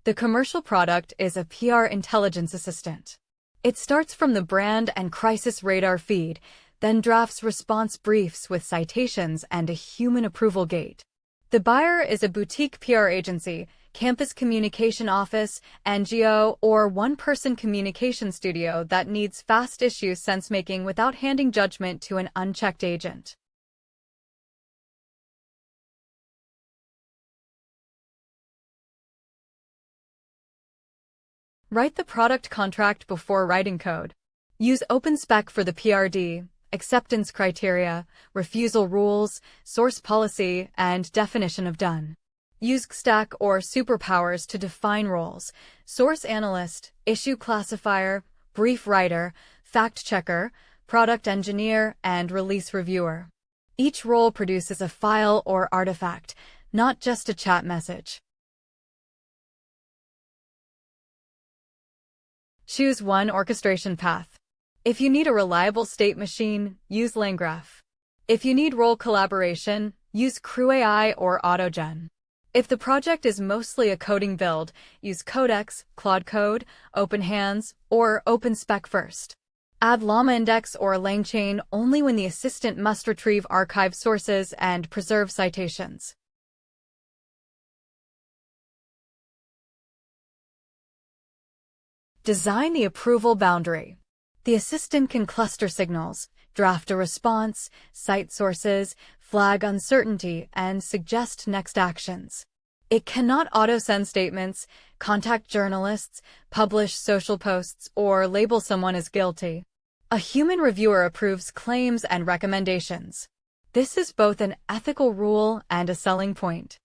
The commercial product is a PR intelligence assistant. It starts from the brand and crisis radar feed, then drafts response briefs with citations and a human approval gate. The buyer is a boutique PR agency, campus communication office, NGO, or one-person communication studio that needs fast issue sense-making without handing judgment to an unchecked agent. Write the product contract before writing code. Use OpenSpec for the PRD, acceptance criteria, refusal rules, source policy, and definition of done. Use gstack or Superpowers to define roles: source analyst, issue classifier, brief writer, fact checker, product engineer, and release reviewer. Each role produces a file or artifact, not just a chat message. Choose one orchestration path. If you need a reliable state machine, use LangGraph. If you need role collaboration, use CrewAI or AutoGen. If the project is mostly a coding build, use Codex, Claude Code, OpenHands, or OpenSpec first. Add Llama Index or LangChain only when the assistant must retrieve archive sources and preserve citations. Design the approval boundary. The assistant can cluster signals, draft a response, cite sources, flag uncertainty, and suggest next actions. It cannot auto-send statements, contact journalists, publish social posts, or label someone as guilty. A human reviewer approves claims and recommendations. This is both an ethical rule and a selling point.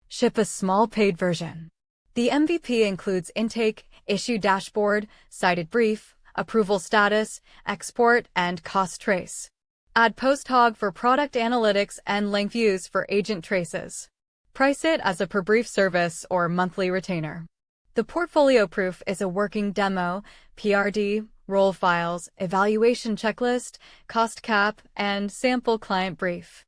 Ship a small paid version. The MVP includes intake, issue dashboard, cited brief, approval status, export, and cost trace. Add PostHog for product analytics and Langfuse for agent traces. Price it as a per brief service or monthly retainer. The portfolio proof is a working demo, PRD, role files, evaluation checklist, cost cap, and sample client brief.